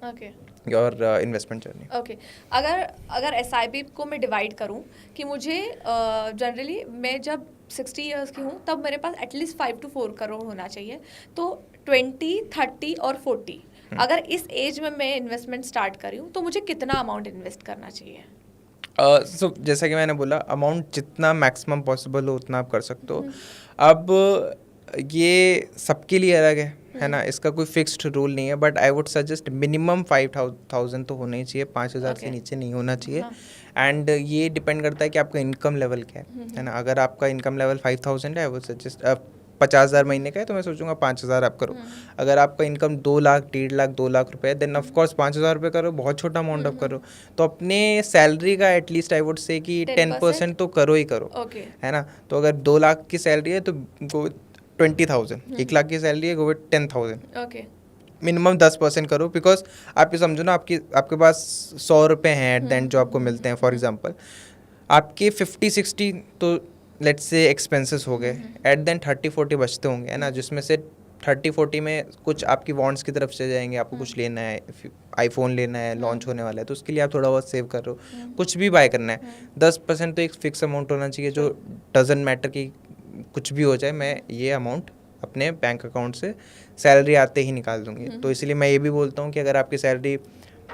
Okay your investment journey. Okay. अगर अगर SIP को मैं डिवाइड करूं कि मुझे जनरली मैं जब 60 इयर्स की हूं तब मेरे पास एटलीस्ट 5 to 4 करोड़ होना चाहिए। तो 20, 30 और 40, अगर इस एज में मैं इन्वेस्टमेंट स्टार्ट करी हूँ तो मुझे कितना अमाउंट इन्वेस्ट करना चाहिए? सो जैसा कि मैंने बोला, अमाउंट जितना मैक्सिमम पॉसिबल हो उतना आप कर सकते हो। अब ये सबके लिए अलग है ना, इसका कोई फिक्स्ड रूल नहीं है, but I would suggest minimum 5,000 तो होना ही चाहिए, 5,000 से Okay. नीचे नहीं होना चाहिए। हाँ। एंड ये डिपेंड करता है कि आपका इनकम लेवल क्या है ना। अगर आपका इनकम लेवल 5,000 है, आई वुड सजेस्ट 50,000 महीने का है तो मैं सोचूंगा 5,000 आप करो। अगर आपका इनकम 2 लाख, 1.5 लाख, 2 लाख रुपए है, देन ऑफ कोर्स 5,000 रुपये करो, बहुत छोटा अमाउंट आप करो। तो अपने सैलरी का एटलीस्ट आई वुड से कि 10% तो करो ही करो, ओके। है ना। तो अगर 2 लाख की सैलरी है तो गो 20,000, 1 लाख की सैलरी है, गो विथ 10,000। ओके। मिनिमम 10% करो, बिकॉज आप ये समझो ना, आपके पास 100 रुपये हैं एट द एंड जो आपको मिलते हैं। फॉर एग्जांपल आपके 50-60 तो लेट्स से एक्सपेंसेस हो गए, एट द एंड 30-40 बचते होंगे, है ना, जिसमें से 30-40 में कुछ आपकी वांट्स की तरफ से जाएंगे। आपको कुछ लेना है, आईफोन लेना है, लॉन्च होने वाला है, तो उसके लिए आप थोड़ा बहुत सेव कर रहे हो। कुछ भी बाय करना है, 10% तो एक फिक्स अमाउंट होना चाहिए, जो डजेंट मैटर कि कुछ भी हो जाए, मैं ये अमाउंट अपने बैंक अकाउंट से सैलरी आते ही निकाल दूंगी। तो इसलिए मैं ये भी बोलता हूँ कि अगर आपकी सैलरी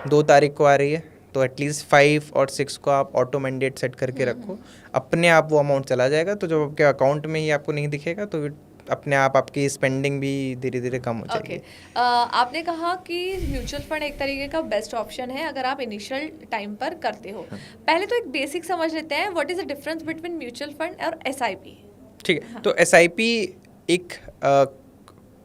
2 तारीख को आ रही है तो एटलीस्ट 5 और 6 को आप ऑटो मैंडेट सेट करके रखो, अपने आप वो अमाउंट चला जाएगा। तो जब आपके अकाउंट में ही आपको नहीं दिखेगा तो अपने आप आपकी स्पेंडिंग भी धीरे धीरे कम हो जाएगी। आपने कहा कि म्यूचुअल फंड एक तरीके का बेस्ट ऑप्शन है अगर आप इनिशियल टाइम पर करते हो। पहले तो एक बेसिक समझ लेते हैं, what is the difference between mutual fund और एसआईपी? ठीक है, तो एसआईपी एक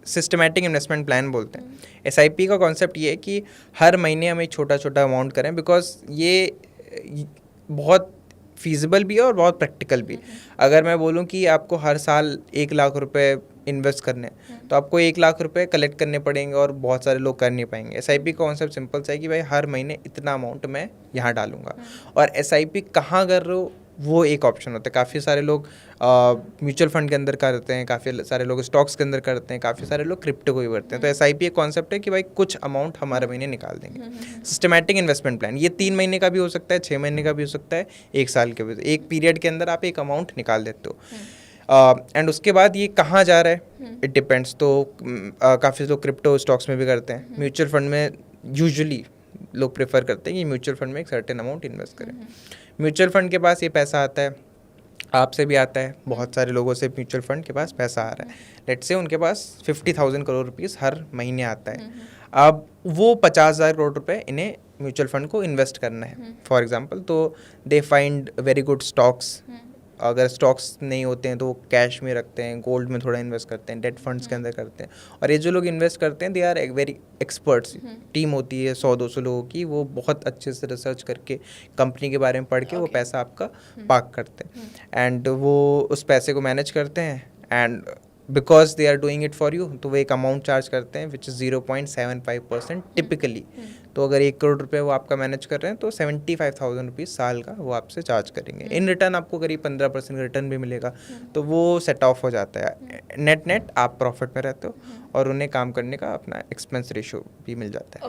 सिस्टमैटिक इन्वेस्टमेंट प्लान बोलते हैं। एसआईपी का कॉन्सेप्ट ये है कि हर महीने हम एक छोटा छोटा अमाउंट करें, बिकॉज ये बहुत फीजिबल भी है और बहुत प्रैक्टिकल भी। अगर मैं बोलूँ कि आपको हर साल 1 लाख रुपए इन्वेस्ट करने हैं तो आपको 1 लाख रुपए कलेक्ट करने पड़ेंगे और बहुत सारे लोग कर नहीं पाएंगे। एसआईपी का कॉन्सेप्ट सिंपल सा है कि भाई हर महीने इतना अमाउंट मैं यहाँ डालूंगा। और एसआईपी कहाँ कर रहे हो वो एक ऑप्शन होता है। काफ़ी सारे लोग म्यूचुअल फंड के अंदर करते हैं, काफ़ी सारे लोग स्टॉक्स के अंदर करते हैं, काफ़ी सारे लोग क्रिप्टो को भी करते हैं। तो एसआईपी एक कॉन्सेप्ट है कि भाई कुछ अमाउंट हमारे महीने निकाल देंगे। सिस्टमैटिक इन्वेस्टमेंट प्लान ये 3 महीने का भी हो सकता है, 6 महीने का भी हो सकता है, 1 साल के भी। एक पीरियड के अंदर आप एक अमाउंट निकाल देते हो। एंड उसके बाद ये कहाँ जा रहा है इट डिपेंड्स। तो काफ़ी लोग क्रिप्टो स्टॉक्स में भी करते हैं। म्यूचुअल फंड में यूजुअली लोग प्रेफर करते हैं कि म्यूचुअल फंड में एक सर्टेन अमाउंट इन्वेस्ट करें। म्यूचुअल फंड के पास ये पैसा आता है, आपसे भी आता है, बहुत सारे लोगों से म्यूचुअल फंड के पास पैसा आ रहा है। लेट्स से उनके पास 50,000 करोड़ रुपीस हर महीने आता है। अब वो 50,000 करोड़ रुपए इन्हें म्यूचुअल फंड को इन्वेस्ट करना है फॉर एग्जांपल। तो they find very good stocks. अगर स्टॉक्स नहीं होते हैं तो वो कैश में रखते हैं, गोल्ड में थोड़ा इन्वेस्ट करते हैं, डेट फंड्स के अंदर करते हैं। और ये जो लोग इन्वेस्ट करते हैं they are very experts. Team होती है 100-200 लोगों की, वो बहुत अच्छे से रिसर्च करके कंपनी के बारे में पढ़ के वो पैसा आपका पार्क करते हैं एंड वो उस पैसे को मैनेज करते हैं। And because they are doing it for you, तो वो एक अमाउंट चार्ज करते हैं विच इज़ 0.75% टिपिकली। तो अगर 1 करोड़ रुपए वो आपका मैनेज कर रहे हैं तो 75,000 रुपीज़ साल का वो आपसे चार्ज करेंगे। इन रिटर्न आपको करीब 15% रिटर्न भी मिलेगा। तो वो सेट ऑफ हो जाता है। नेट नेट आप प्रॉफिट में रहते हो और उन्हें काम करने का अपना एक्सपेंस रेशियो भी मिल जाता है।